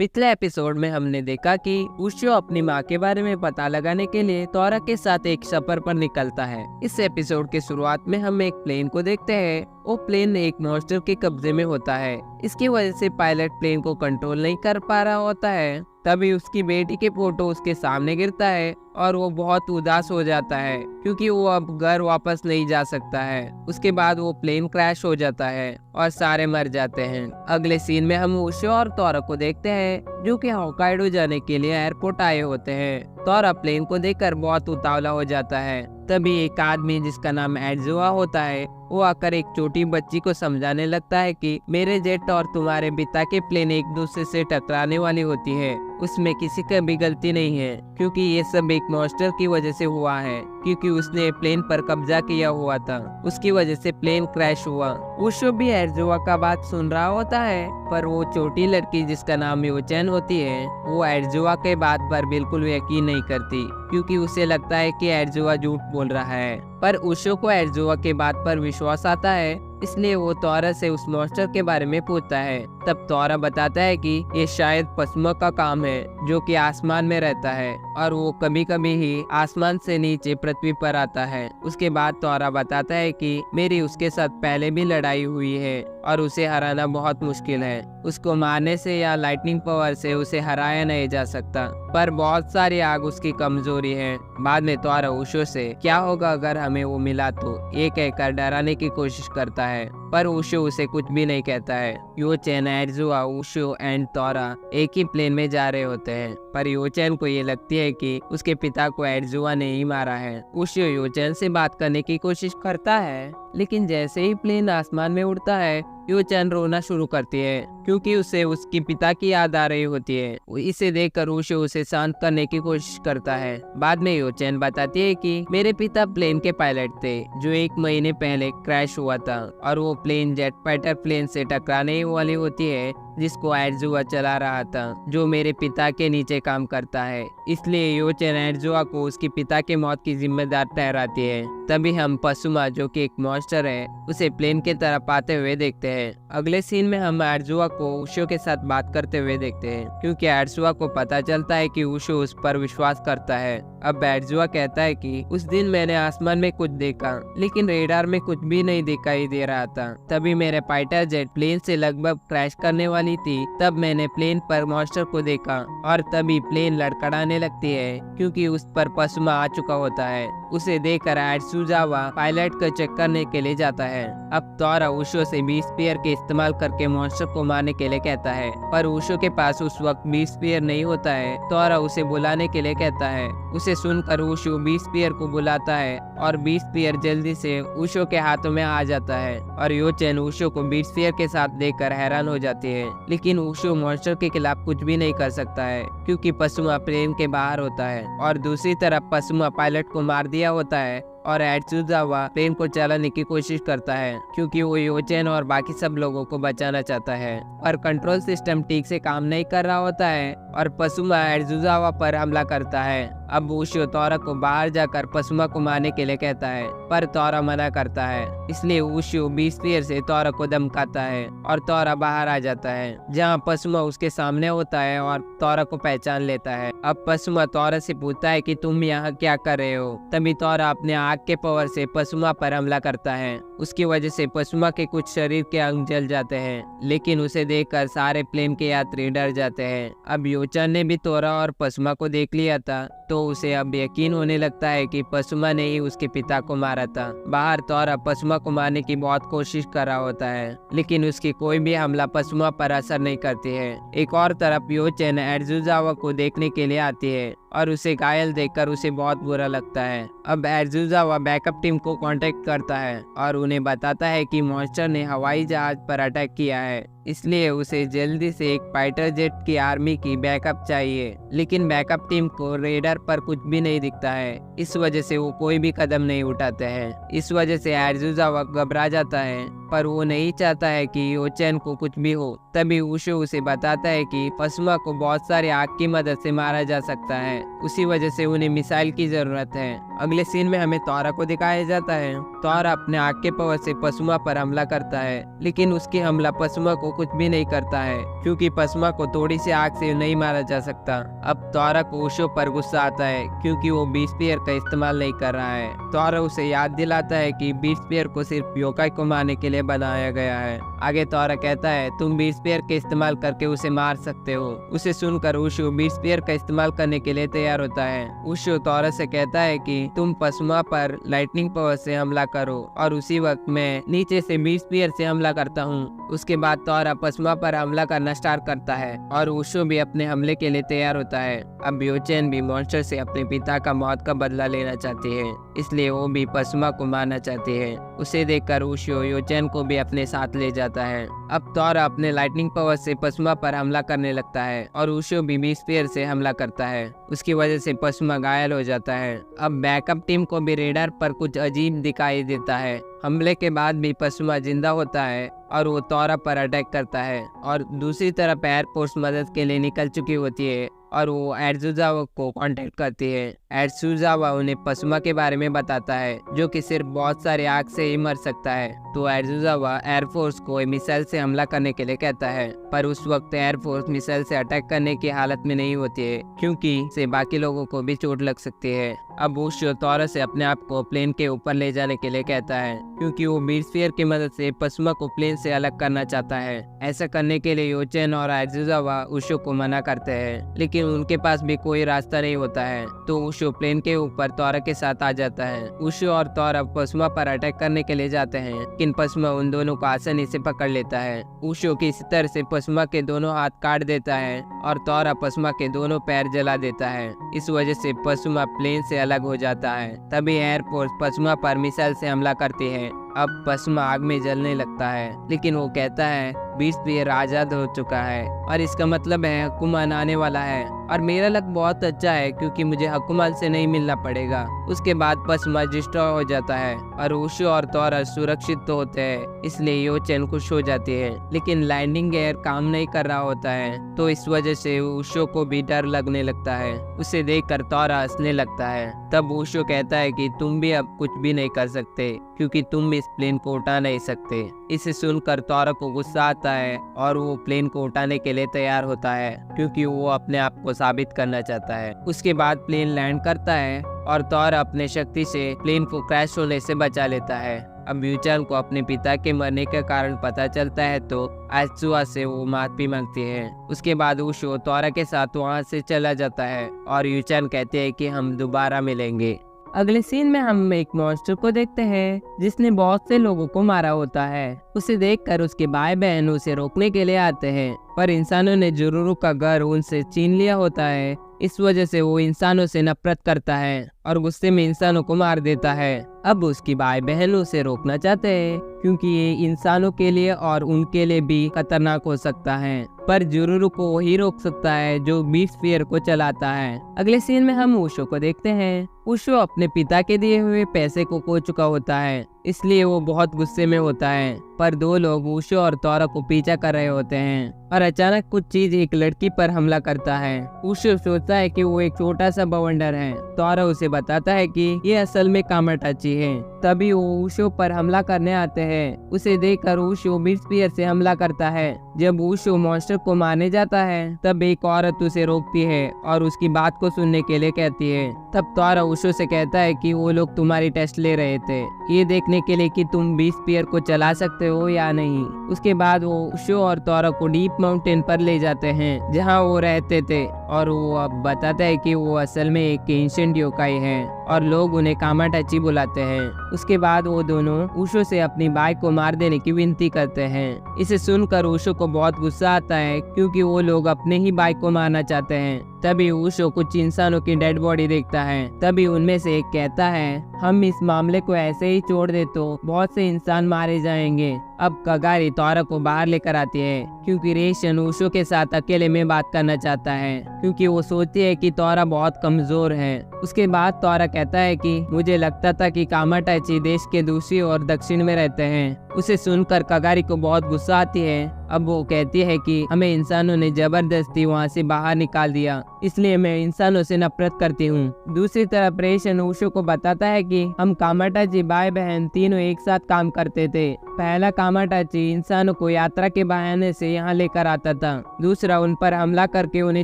पिछले एपिसोड में हमने देखा कि उशो अपनी माँ के बारे में पता लगाने के लिए तोरा के साथ एक सफर पर निकलता है। इस एपिसोड के शुरुआत में हम एक प्लेन को देखते हैं। वो प्लेन एक मॉन्स्टर के कब्जे में होता है। इसकी वजह से पायलट प्लेन को कंट्रोल नहीं कर पा रहा होता है। तभी उसकी बेटी के फोटो उसके सामने गिरता है और वो बहुत उदास हो जाता है क्योंकि वो अब घर वापस नहीं जा सकता है। उसके बाद वो प्लेन क्रैश हो जाता है और सारे मर जाते हैं। अगले सीन में हम उशो और तोरा को देखते हैं जो कि होकाइडो जाने के लिए एयरपोर्ट आए होते हैं। तोरा प्लेन को देखकर बहुत उतावला हो जाता है। तभी एक आदमी जिसका नाम एडजुआ होता है वो आकर एक छोटी बच्ची को समझाने लगता है कि मेरे जेट और तुम्हारे पिता के प्लेन एक दूसरे से टकराने वाली होती है, उसमें किसी का भी गलती नहीं है क्योंकि ये सब एक मॉन्स्टर की वजह से हुआ है क्योंकि उसने प्लेन पर कब्जा किया हुआ था। उसकी वजह से प्लेन क्रैश हुआ। उशो भी एडजुआ का बात सुन रहा होता है पर वो छोटी लड़की जिसका नाम योचेन होती है वो एडजुआ के बात पर बिल्कुल यकीन नहीं करती क्योंकि उसे लगता है कि एडजुआ झूठ बोल रहा है। पर उशो को एडजुआ के बात पर विश्वास आता है, इसलिए वो तोरा से उस मॉन्स्टर के बारे में पूछता है। तब तोरा बताता है कि ये शायद पसुमा का काम है जो कि आसमान में रहता है और वो कभी कभी ही आसमान से नीचे पृथ्वी पर आता है। उसके बाद तोरा बताता है कि मेरी उसके साथ पहले भी लड़ाई हुई है और उसे हराना बहुत मुश्किल है। उसको मारने से या लाइटनिंग पावर से उसे हराया नहीं जा सकता, पर बहुत सारी आग उसकी कमजोरी है। बाद में तोरा उशो से क्या होगा अगर हमें वो मिला तो ये कहकर डराने की कोशिश करता है, पर उशो उसे कुछ भी नहीं कहता है। योचेन, एडजुआ, उशो एंड तोरा एक ही प्लेन में जा रहे होते हैं, पर योचेन को ये लगती है कि उसके पिता को एडजुआ ने ही मारा है। उशो योचेन से बात करने की कोशिश करता है, लेकिन जैसे ही प्लेन आसमान में उड़ता है योचेन रोना शुरू करती है क्योंकि उसे उसके पिता की याद आ रही होती है। इसे देखकर उशो उसे शांत करने की कोशिश करता है। बाद में योचेन बताती है कि मेरे पिता प्लेन के पायलट थे जो 1 महीने पहले क्रैश हुआ था और वो प्लेन जेट फाइटर प्लेन से टकराने वाली होती है जिसको एडजुआ चला रहा था जो मेरे पिता के नीचे काम करता है। इसलिए योचेन एडजुआ को उसके पिता के मौत की जिम्मेदार ठहराती है। तभी हम पसुमा जो कि एक मॉन्स्टर है उसे प्लेन के तरफ आते हुए देखते हैं। अगले सीन में हम एडजुआ को उशो के साथ बात करते हुए देखते हैं क्योंकि एडजुआ को पता चलता है कि उशो उस पर विश्वास करता है। अब एडजुआ कहता है कि उस दिन मैंने आसमान में कुछ देखा लेकिन रेडार में कुछ भी नहीं दिखाई दे रहा था। तभी मेरे फाइटर जेट प्लेन से लगभग क्रैश करने वाली थी। तब मैंने प्लेन पर मॉन्स्टर को देखा और तभी प्लेन लड़खड़ाने लगती है क्योंकि उस पर पसुमा आ चुका होता है। उसे देखकर एडजुआ पायलट को चेक करने के लिए जाता है। अब तोरा उशो से बीस स्पीयर के इस्तेमाल करके मॉन्स्टर को मारने के लिए कहता है, पर उशो के पास उस वक्त 20 स्पीयर नहीं होता है। तोरा उसे बुलाने के लिए कहता है। उसे सुनकर उशो 20 स्पीयर को बुलाता है और 20 स्पीयर जल्दी से उशो के हाथों में आ जाता है और योचेन उशो को 20 स्पीयर के साथ देखकर हैरान हो जाती है। लेकिन उशो मॉन्स्टर के खिलाफ कुछ भी नहीं कर सकता है क्योंकि पसुमा प्लेन के बाहर होता है और दूसरी तरफ पसुमा पायलट को मार दिया होता है और एडजुआ प्लेन को चलाने की कोशिश करता है क्योंकि वो योचेन और बाकी सब लोगों को बचाना चाहता है। और कंट्रोल सिस्टम ठीक से काम नहीं कर रहा होता है और पसुमा एडजुआ पर हमला करता है। अब उशो तोरा को बाहर जाकर पसुमा को मारने के लिए कहता है, पर तोरा मना करता है। इसलिए उशो 20 स्पीयर से तोरा को धमकाता है और तोरा बाहर आ जाता है जहां पसुमा उसके सामने होता है और तोरा को पहचान लेता है। अब पसुमा तोरा से पूछता है कि तुम यहाँ क्या कर रहे हो। तभी तोरा अपने आग के पावर से पसुमा पर हमला करता है। उसकी वजह से पसुमा के कुछ शरीर के अंग जल जाते हैं, लेकिन उसे देखकर सारे प्लेन के यात्री डर जाते हैं। अब योचेन ने भी तोरा और पसुमा को देख लिया था तो उसे अब यकीन होने लगता है कि पसुमा ने ही उसके पिता को मारा था। बाहर तोरा पसुमा को मारने की बहुत कोशिश कर रहा होता है लेकिन उसकी कोई भी हमला पसुमा पर असर नहीं करती है। एक और तरफ योचेन एडजुआ को देखने के लिए आती है और उसे घायल देखकर उसे बहुत बुरा लगता है। अब एडजुआ बैकअप टीम को कांटेक्ट करता है और उन्हें बताता है कि मॉन्स्टर ने हवाई जहाज पर अटैक किया है, इसलिए उसे जल्दी से एक फाइटर जेट की आर्मी की बैकअप चाहिए। लेकिन बैकअप टीम को रेडार पर कुछ भी नहीं दिखता है, इस वजह से वो कोई भी कदम नहीं उठाते हैं। इस वजह से एडजुआ घबरा जाता है पर वो नहीं चाहता है कि योचेन को कुछ भी हो। तभी उशो उसे बताता है कि पसुमा को बहुत सारे आग की मदद से मारा जा सकता है, उसी वजह से उन्हें मिसाइल की जरूरत है। अगले सीन में हमें तोरा को दिखाया जाता है। तोरा अपने आग के पावर से पसुमा पर हमला करता है, लेकिन उसकी हमला पसुमा को कुछ भी नहीं करता है क्योंकि पसुमा को थोड़ी सी आग से नहीं मारा जा सकता। अब तोरा को उशो पर गुस्सा आता है क्योंकि वो बीट स्पीयर का इस्तेमाल नहीं कर रहा है। तोरा उसे याद दिलाता है कि बीट स्पीयर को सिर्फ योकाई को मारने के लिए बनाया गया है। आगे तोरा कहता है तुम बीट स्पीयर के इस्तेमाल करके उसे मार सकते हो। उसे सुनकर उशो बीट स्पीयर का इस्तेमाल करने के लिए तैयार होता है। उशो तोरा से कहता है कि तुम पसुमा पर लाइटनिंग पावर से हमला करो और उसी वक्त मैं नीचे से बीट स्पीयर से हमला करता हूँ। उसके बाद तोरा पसुमा पर हमला करना स्टार्ट करता है और उशो भी अपने हमले के लिए तैयार होता है। अब योचेन भी मॉन्स्टर से अपने पिता का मौत का बदला लेना चाहती है, इसलिए वो भी पसुमा को मारना चाहती है। उसे देखकर उशो योचेन को भी अपने साथ ले जाता है। अब तोरा अपने लाइटनिंग पावर से पसुमा पर हमला करने लगता है और उशो भी बीट स्पीयर से हमला करता है। उसकी वजह से पसुमा घायल हो जाता है। अब बैकअप टीम को भी रेडार पर कुछ अजीब दिखाई देता है। हमले के बाद भी पसुमा जिंदा होता है और वो तोरा पर अटैक करता है और दूसरी तरफ एयरफोर्स मदद के लिए निकल चुकी होती है और वो एडजुजावा को कांटेक्ट करती है। एडजुजावा उन्हें पसुमा के बारे में बताता है जो कि सिर्फ बहुत सारे आग से ही मर सकता है। तो एडजुजावा एयरफोर्स को मिसाइल से हमला करने के लिए कहता है, पर उस वक्त एयरफोर्स मिसाइल से अटैक करने की हालत में नहीं होती है क्योंकि से बाकी लोगों को भी चोट लग सकती है। अब उशो तोरा से अपने आप को प्लेन के ऊपर ले जाने के लिए कहता है क्योंकि वो बीट स्पीयर की मदद से पसुमा को प्लेन से अलग करना चाहता है। ऐसा करने के लिए योचेन और एडजुजावा उशो को मना करते हैं, लेकिन उनके पास भी कोई रास्ता नहीं होता है। तो उशो प्लेन के ऊपर तोरा के साथ आ जाता है। उशो और तोरा पसुमा पर अटैक करने के लिए जाते हैं, लेकिन पसुमा उन दोनों को आसानी से पकड़ लेता है। उशो किसी तरह से पसुमा के दोनों हाथ काट देता है और तोरा पसुमा के दोनों पैर जला देता है। इस वजह से पसुमा प्लेन से अलग हो जाता है। तभी एयरफोर्स पसुमा पर मिसाइल से हमला करती है। अब पसुमा आग में जलने लगता है, लेकिन वो कहता है बीट स्पीयर आजाद हो चुका है और इसका मतलब है हकुमान आने वाला है और मेरा लक बहुत अच्छा है क्योंकि मुझे हकुमान से नहीं मिलना पड़ेगा। उसके बाद पसुमा डिस्ट्रॉय हो जाता है और उशो और तोरा सुरक्षित तो होते हैं, इसलिए योचेन खुश हो जाती है। लेकिन लैंडिंग गियर काम नहीं कर रहा होता है, तो इस वजह से उशो को भी डर लगने लगता है। उसे देखकर तोरा हंसने लगता है। तब उशो कहता है कि तुम भी अब कुछ भी नहीं कर सकते क्योंकि तुम इस प्लेन को उठा नहीं सकते। इसे सुनकर तोरा को गुस्सा आता है और वो प्लेन को उठाने के लिए तैयार होता है क्योंकि वो अपने आप को साबित करना चाहता है। उसके बाद प्लेन लैंड करता है और तोरा अपने शक्ति से प्लेन को क्रैश होने से बचा लेता है। अब यूचान को अपने पिता के मरने का कारण पता चलता है तो आत्सुआ से वो माफी मांगती है। उसके बाद उशो तोरा के साथ वहाँ से चला जाता है और यूचान कहते हैं कि हम दोबारा मिलेंगे। अगले सीन में हम एक मॉन्स्टर को देखते हैं जिसने बहुत से लोगों को मारा होता है। उसे देखकर उसके भाई बहन उसे रोकने के लिए आते हैं, पर इंसानों ने जुरुरू का घर उनसे छीन लिया होता है। इस वजह से वो इंसानों से नफरत करता है और गुस्से में इंसानों को मार देता है। अब उसकी भाई बहन उसे रोकना चाहते हैं क्योंकि ये इंसानों के लिए और उनके लिए भी खतरनाक हो सकता है, पर जुरुरू को वही रोक सकता है जो बीट स्पीयर को चलाता है। अगले सीन में हम उशो को देखते हैं। उशो अपने पिता के दिए हुए पैसे को खो चुका होता है, इसलिए वो बहुत गुस्से में होता है। पर दो लोग उशो और तोरा को पीछा कर रहे होते हैं और अचानक कुछ चीज एक लड़की पर हमला करता है। उशो सोचता है कि वो एक छोटा सा बवंडर है। तोरा उसे बताता है कि ये असल में कामाटाची है। तभी वो उशो पर हमला करने आते हैं। उसे देखकर उशो बीट स्पीयर से हमला करता है। जब उशो मॉन्स्टर को मारने जाता है तब एक औरत उसे रोकती है और उसकी बात को सुनने के लिए कहती है। तब तोरा उशो से कहता है कि वो लोग तुम्हारी टेस्ट ले रहे थे, ये देखने के लिए कि तुम बीट स्पीयर को चला सकते हो या नहीं। उसके बाद वो उशो और तोरा को डीप माउंटेन पर ले जाते हैं जहाँ वो रहते थे और वो अब बताता है कि वो असल में एक एंशिएंट योकाई है और लोग उन्हें कामाटाची बुलाते हैं। उसके बाद वो दोनों उशो से अपनी बाइक को मार देने की विनती करते हैं। इसे सुनकर उशो को बहुत गुस्सा आता है क्योंकि वो लोग अपने ही बाइक को मारना चाहते हैं। तभी उशो कुछ इंसानों की डेड बॉडी देखता है। तभी उनमें से एक कहता है हम इस मामले को ऐसे ही छोड़ दे तो बहुत से इंसान मारे जाएंगे। अब कगारी तोरा को बाहर लेकर आती है क्योंकि रेशन उशो के साथ अकेले में बात करना चाहता है क्योंकि वो सोचती है कि तोरा बहुत कमजोर है। उसके बाद तोरा कहता है कि मुझे लगता था कि कामाटाची देश के दूसरी और दक्षिण में रहते हैं। उसे सुनकर कगारी को बहुत गुस्सा आती है। अब वो कहती है कि हमें इंसानों ने जबरदस्ती वहाँ से बाहर निकाल दिया, इसलिए मैं इंसानों से नफरत करती हूँ। दूसरी तरफ रेशन उशो को बताता है कि हम कामाटाची भाई बहन तीनों एक साथ काम करते थे। पहला कामाटाची इंसानों को यात्रा के बहाने से यहाँ लेकर आता था, दूसरा उन पर हमला करके उन्हें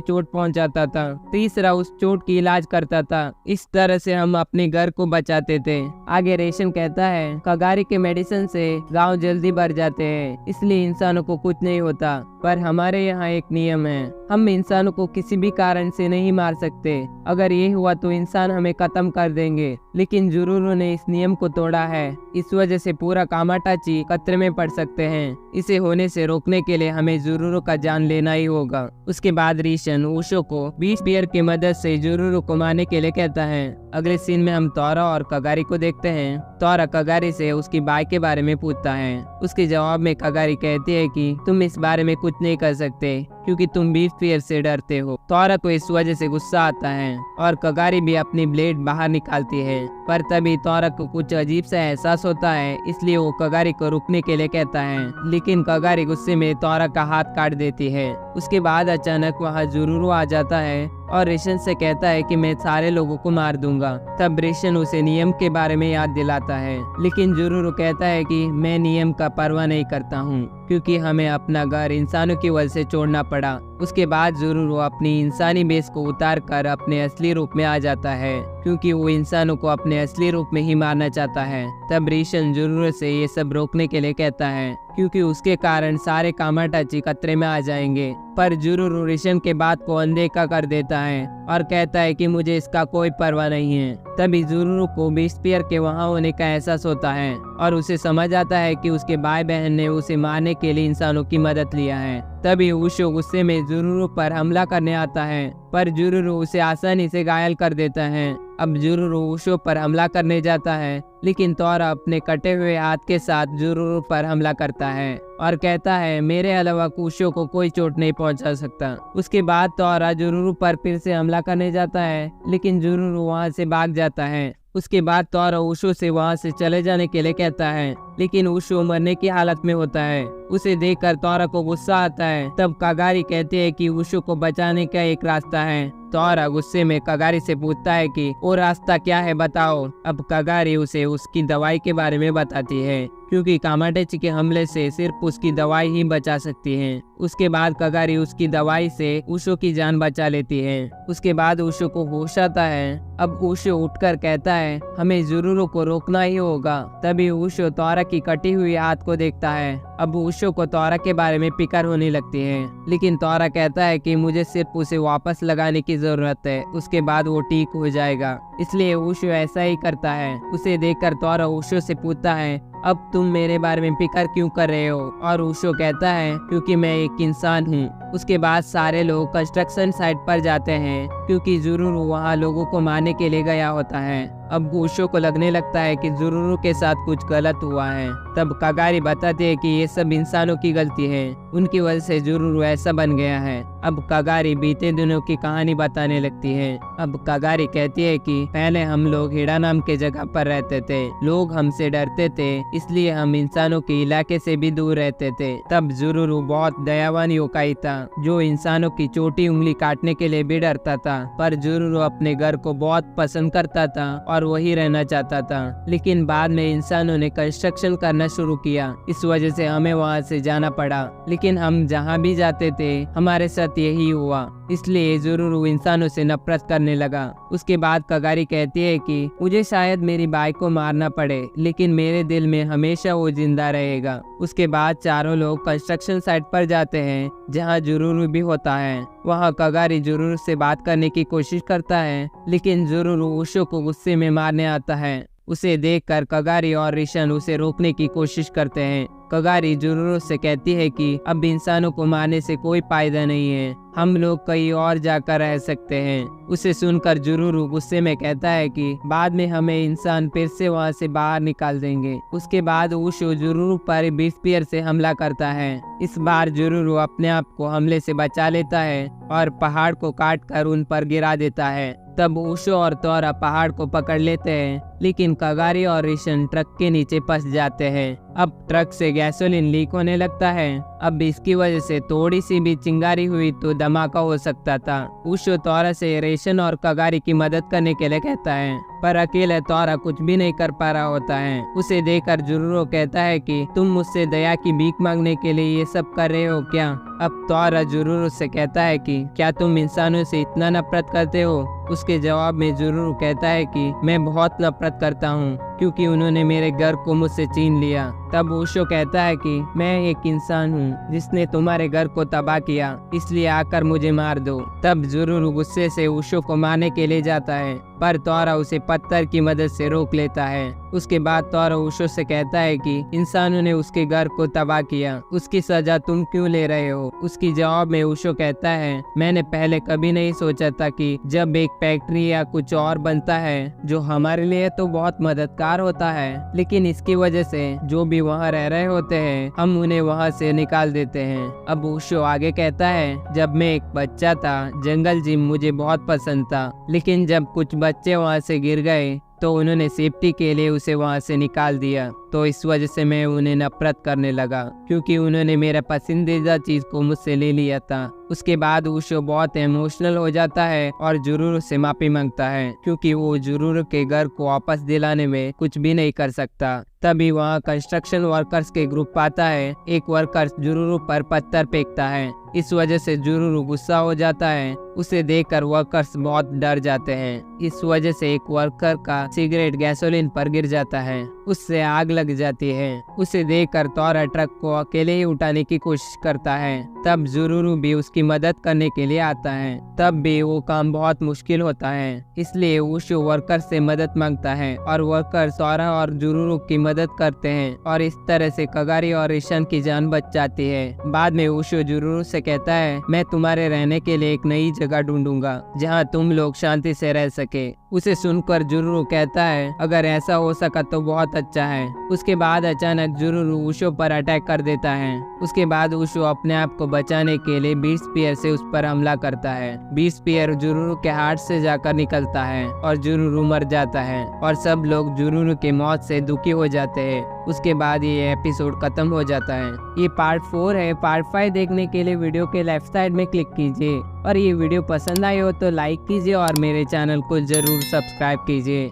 चोट पहुँचाता था, तीसरा उस चोट की इलाज करता था। इस तरह से हम अपने घर को बचाते थे। आगे रेशन कहता है कगारी के मेडिसिन से गांव जल्दी भर जाते हैं, इसलिए इंसानों को कुछ नहीं होता। पर हमारे यहाँ एक नियम है, हम इंसानों को किसी भी कारण से नहीं मार सकते। अगर ये हुआ तो इंसान हमें खत्म कर देंगे। लेकिन जुरुरू ने इस नियम को तोड़ा है, इस वजह से पूरा कामाटाची खतरे में पड़ सकते हैं। इसे होने से रोकने के लिए हमें जुरुरू का जान लेना ही होगा। उसके बाद रीशन उशो को बीच बियर की मदद से जुरुरू को मारने के लिए कहता है। अगले सीन में हम तोरा और कगारी को देखते हैं। तोरा कगारी से उसकी बाई के बारे में पूछता है। उसके जवाब में कगारी कहती है कि तुम इस बारे में कुछ नहीं कर सकते क्योंकि तुम बीफ फियर से डरते हो। तोरा को इस वजह से गुस्सा आता है और कगारी भी अपनी ब्लेड बाहर निकालती है, पर तभी तोरा को कुछ अजीब सा एहसास होता है, इसलिए वो कगारी को रुकने के लिए कहता है। लेकिन कगारी गुस्से में तोरा का हाथ काट देती है। उसके बाद अचानक वहाँ जुरुरू आ जाता है और रेशन से कहता है कि मैं सारे लोगों को मार दूंगा। तब रेशन उसे नियम के बारे में याद दिलाता है, लेकिन जुरुरू कहता है कि मैं नियम का परवाह नहीं करता हूँ क्योंकि हमें अपना घर इंसानों की वजह से छोड़ना पड़ा। उसके बाद जुरुरू अपनी इंसानी बेस को उतार कर अपने असली रूप में आ जाता है क्योंकि वो इंसानों को अपने असली रूप में ही मारना चाहता है। तब रेशन जुरुरू से ये सब रोकने के लिए कहता है क्योंकि उसके कारण सारे कामाटाची खतरे में आ जाएंगे। पर जुरुरू रेशन के बात को अनदेखा कर देता है और कहता है कि मुझे इसका कोई परवाह नहीं है। तभी जुरुरू को बीस्पियर के वहाँ होने का एहसास होता है और उसे समझ आता है कि उसके भाई बहन ने उसे मारने के लिए इंसानों की मदद लिया है। तभी उशो गुस्से में जुरुरू पर हमला करने आता है, पर जुरुरू उसे आसानी से घायल कर देता है। अब जुरुरू उशो पर हमला करने जाता है, लेकिन तोरा अपने कटे हुए हाथ के साथ जुरुरू पर हमला करता है और कहता है मेरे अलावा उशो को कोई चोट नहीं पहुंचा सकता। उसके बाद तोरा जुरुरू पर फिर से हमला करने जाता है, लेकिन जुरुरू वहां से भाग जाता है। उसके बाद तोरा उशो से वहां से चले जाने के लिए कहता है, लेकिन उशो मरने की हालत में होता है। उसे देखकर तोरा को गुस्सा आता है। तब कगारी कहते हैं कि उशो को बचाने का एक रास्ता है। तोरा गुस्से में कगारी से पूछता है कि वो रास्ता क्या है बताओ। अब कगारी उसे उसकी दवाई के बारे में बताती है क्योंकि कामाटाची के हमले से सिर्फ उसकी दवाई ही बचा सकती है। उसके बाद कगारी उसकी दवाई से उशो की जान बचा लेती है। उसके बाद उशो को होश आता है। अब उशो उठकर कहता है हमें जुरुरू को रोकना ही होगा। तभी उशो तोरा की कटी हुई हाथ को देखता है। अब उशो को तोरा के बारे में फिक्र होने लगती है, लेकिन तोरा कहता है कि मुझे सिर्फ उसे वापस लगाने की जरूरत है, उसके बाद वो ठीक हो जाएगा। इसलिए उशो ऐसा ही करता है। उसे देखकर तोरा उशो से पूछता है अब तुम मेरे बारे में फिक्र क्यों कर रहे हो? और उशो कहता है क्योंकि मैं एक इंसान हूँ। उसके बाद सारे लोग कंस्ट्रक्शन साइट पर जाते हैं क्योंकि जुरुरू वहाँ लोगों को मारने के लिए गया होता है। अब उशो को लगने लगता है कि जुरुरू के साथ कुछ गलत हुआ है। तब कगारी बताते हैं कि ये सब इंसानों की गलती है, उनकी वजह से जुरुरू ऐसा बन गया है। अब कगारी बीते दिनों की कहानी बताने लगती है। अब कगारी कहती है कि पहले हम लोग हिडा नाम के जगह पर रहते थे, लोग हमसे डरते थे, इसलिए हम इंसानों के इलाके से भी दूर रहते थे। तब जुरुरू बहुत दयावान योकाई था जो इंसानों की छोटी उंगली काटने के लिए भी डरता था। पर जुरुरू अपने घर को बहुत पसंद करता था और वही रहना चाहता था। लेकिन बाद में इंसानों ने कंस्ट्रक्शन करना शुरू किया, इस वजह से हमें वहाँ से जाना पड़ा। लेकिन हम जहाँ भी जाते थे हमारे साथ यही हुआ, इसलिए जुरुरू इंसानों से नफरत करने लगा। उसके बाद कगारी कहती है कि मुझे शायद मेरी बाई को मारना पड़े, लेकिन मेरे दिल में हमेशा वो जिंदा रहेगा। उसके बाद चारों लोग कंस्ट्रक्शन साइट पर जाते हैं जहाँ जुरुरू भी होता है। वहाँ कगारी जुरुरू से बात करने की कोशिश करता है, लेकिन जुरुरू उशो को गुस्से में मारने आता है। उसे देखकर कगारी और रिशन उसे रोकने की कोशिश करते हैं। कगारी जुरुरू से कहती है कि अब इंसानों को मारने से कोई फायदा नहीं है, हम लोग कहीं और जाकर रह सकते हैं। उसे सुनकर जुरुरू गुस्से में कहता है कि बाद में हमें इंसान फिर से वहाँ से बाहर निकाल देंगे। उसके बाद उशो जुरुरू पर बीस्पियर से हमला करता है। इस बार जुरुरू अपने आप को हमले से बचा लेता है और पहाड़ को काट कर उन पर गिरा देता है। तब उशो और तोरा पहाड़ को पकड़ लेते हैं, लेकिन कगारी और रिशन ट्रक के नीचे फंस जाते हैं। अब ट्रक से गैसोलीन लीक होने लगता है। अब इसकी वजह से थोड़ी सी भी चिंगारी हुई तो धमाका हो सकता था। उशो तोरा से रेशन और कगारी की मदद करने के लिए कहता है, पर अकेले तोरा कुछ भी नहीं कर पा रहा होता है। उसे देखकर जुरुरो कहता है कि तुम मुझसे दया की भीख मांगने के लिए ये सब कर रहे हो क्या? अब तोरा जुरुरो से कहता है कि क्या तुम इंसानों से इतना नफरत करते हो? उसके जवाब में जुरुरो कहता है कि मैं बहुत नफरत करता हूँ क्योंकि उन्होंने मेरे घर को मुझसे छीन लिया। तब उशो कहता है कि मैं एक इंसान हूँ जिसने तुम्हारे घर को तबाह किया, इसलिए आकर मुझे मार दो। तब जुरुरो गुस्से से उशो को मारने के लिए जाता है, पर तोरा उसे पत्थर की मदद से रोक लेता है। उसके बाद तोरा उशो से कहता है कि इंसानों ने उसके घर को तबाह किया, उसकी सजा तुम क्यों ले रहे हो? उसकी जवाब में उशो कहता है, मैंने पहले कभी नहीं सोचा था कि जब एक फैक्ट्री या कुछ और बनता है जो हमारे लिए तो बहुत मददगार होता है, लेकिन इसकी वजह से जो भी वहाँ रह रहे होते हैं हम उन्हें वहाँ से निकाल देते हैं। अब उशो आगे कहता है, जब मैं एक बच्चा था जंगल जिम मुझे बहुत पसंद था, लेकिन जब कुछ बच्चे वहाँ से गिर गए तो उन्होंने सेफ्टी के लिए उसे वहाँ से निकाल दिया, तो इस वजह से मैं उन्हें नफरत करने लगा क्योंकि उन्होंने मेरा पसंदीदा चीज को मुझसे ले लिया था। उसके बाद उशो बहुत इमोशनल हो जाता है और जुरुरो से माफी मांगता है क्योंकि वो जुरुरो के घर को वापस दिलाने में कुछ भी नहीं कर सकता। तभी वहाँ कंस्ट्रक्शन वर्कर्स के ग्रुप आता है। एक वर्कर जुरुरो पर पत्थर फेंकता है, इस वजह से जुरुरो गुस्सा हो जाता है। उसे देखकर वर्कर्स बहुत डर जाते हैं। इस वजह से एक वर्कर का सिगरेट गैसोलीन पर गिर जाता है, उससे आग लग जाती है। उसे देखकर तोरा ट्रक को अकेले ही उठाने की कोशिश करता है। तब जुरुरो भी उसकी मदद करने के लिए आता है। तब भी वो काम बहुत मुश्किल होता है, इसलिए उशो वर्कर से मदद मांगता है और वर्कर तोरा और जुरुरो की मदद करते हैं और इस तरह से कगारी और ईशान की जान बच जाती है। बाद में उशो जुरुरो से कहता है, मैं तुम्हारे रहने के लिए एक नई जगह ढूंढूंगा जहाँ तुम लोग शांति से रह सके। उसे सुनकर जुरुरो कहता है, अगर ऐसा हो सका तो बहुत अच्छा है। उसके बाद अचानक जुरुरो उशो पर अटैक कर देता है। उसके बाद उशो अपने आप को बचाने के लिए बीट स्पीयर से उस पर हमला करता है। बीट स्पीयर जुरुरो के हार्ट से जाकर निकलता है और जुरुरो मर जाता है और सब लोग जुरुरो की मौत से दुखी हो जाते हैं। उसके बाद ये एपिसोड खत्म हो जाता है। ये पार्ट 4 है। पार्ट 5 देखने के लिए वीडियो के लेफ्ट साइड में क्लिक कीजिए और ये वीडियो पसंद आई हो तो लाइक कीजिए और मेरे चैनल को जरूर सब्सक्राइब कीजिए।